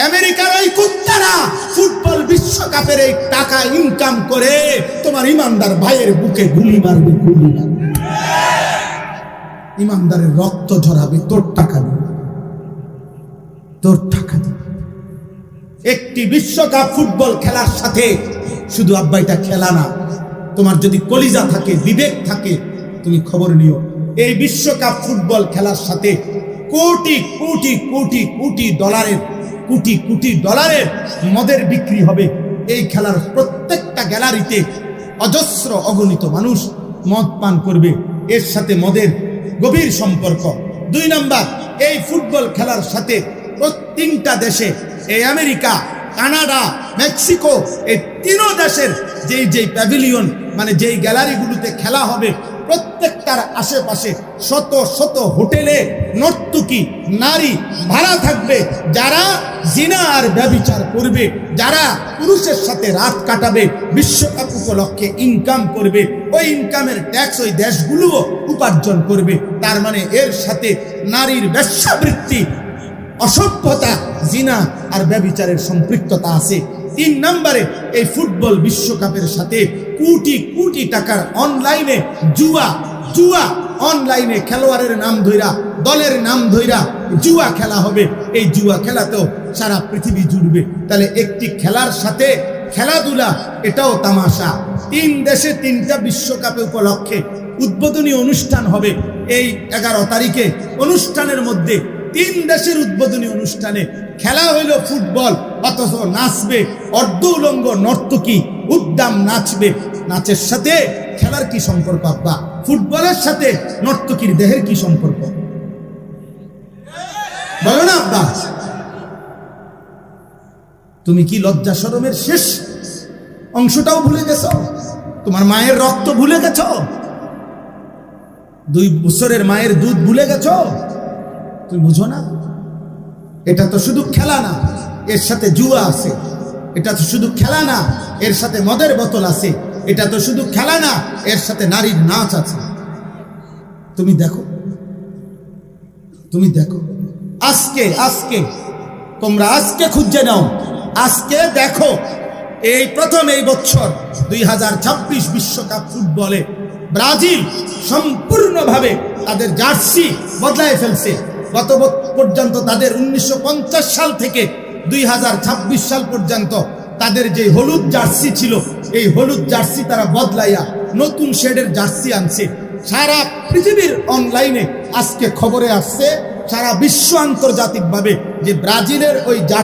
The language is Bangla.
আমেরিকার ওই কুত্তারা ফুটবল বিশ্বকাপের এই টাকা ইনকাম করে তোমার ইমানদার ভাইয়ের বুকে গুলি মারবে, গুলি মারবে, ইমানদারের রক্ত ঝরাবে, তোর টাকা দিবে, তোর টাকা দিবে। একটি বিশ্বকাপ ফুটবল খেলার সাথে শুধু আব্বা এটা খেলা না, তোমার যদি কলিজা থাকে, বিবেক থাকে, তুমি খবর নিও, এই বিশ্বকাপ ফুটবল খেলার সাথে কোটি কোটি কোটি কোটি ডলারের, কোটি কোটি ডলারের মদের বিক্রি হবে। এই খেলার প্রত্যেকটা গ্যালারিতে অজস্র অগণিত মানুষ মদ পান করবে, এর সাথে মদের গভীর সম্পর্ক। 2 নাম্বার, এই ফুটবল খেলার সাথে প্রত্যেকটা দেশে, এই আমেরিকা, কানাডা, মেক্সিকো, এই 3 দেশের যেই প্যাভিলিয়ন মানে যেই গ্যালারিগুলোতে খেলা হবে, প্রত্যেকটার আশেপাশে শত শত হোটেলে নর্তকী নারী ভাড়া থাকবে, যারা জিনা আর ব্যভিচার করবে, যারা পুরুষের সাথে রাত কাটাবে, বিশ্বকাপ উপলক্ষে ইনকাম করবে, ওই ইনকামের ট্যাক্স ওই দেশগুলোও উপার্জন করবে। তার মানে এর সাথে নারীর বেশ্যাবৃত্তি, অসভ্যতা, জিনা আর ব্যভিচারের সম্পৃক্ততা আছে। 3 নম্বরে, এই ফুটবল বিশ্বকাপের সাথে কোটি কোটি টাকার অনলাইনে জুয়া, অনলাইনে খেলোয়াড়ের নাম ধইরা, দলের নাম ধইরা জুয়া খেলা হবে। এই জুয়া খেলাতেও সারা পৃথিবী জুড়বে। তাহলে একটি খেলার সাথে খেলাধুলা, এটাও তামাশা। 3 দেশে 3টা বিশ্বকাপে উপলক্ষে উদ্বোধনী অনুষ্ঠান হবে। এই 11 তারিখে অনুষ্ঠানের মধ্যে 3 দেশের উদ্বোধনী অনুষ্ঠানে খেলা হইল ফুটবল, অথচ নাচবে অর্ধ উলঙ্গ নর্তকী, উদ্দাম নাচবে। নাচের সাথে খেলার কি সম্পর্ক আব্বা? ফুটবলের সাথে নর্তকীর দেহের কি সম্পর্ক? বলো না আব্বা। তুমি কি লজ্জা শরমের শেষ অংশটাও ভুলে গেছো? তোমার মায়ের রক্ত ভুলে গেছো? 2 বছরের মায়ের দুধ ভুলে গেছো? তুমি বুঝো না? এটা তো শুধু খেলা না, এর সাথে জুয়া আছে। এটা তো শুধু খেলা না, এর সাথে মদের বোতল আছে। এটা তো শুধু খেলা না, এর সাথে নারীর নাচ আছে। তুমি দেখো, তুমি দেখো, আজকে তোমরা আজকে খুঁজে নাও, আজকে দেখো, এই প্রথম এই বছর 2026 বিশ্বকাপ ফুটবলে ব্রাজিল সম্পূর্ণভাবে তাদের জার্সি বদলায় ফেলছে। গত পর্যন্ত তাদের 1950 সাল থেকে 2026 সাল পর্যন্ত তাদের যে হলুদ জার্সি ছিল, এই হলুদ জার্সি তারা বদলাইয়া নতুন শেডের জার্সি আনছে। সারা পৃথিবীর অনলাইনে আজকে খবরে আসছে, সারা বিশ্ব আন্তর্জাতিকভাবে, যে ব্রাজিলের ওই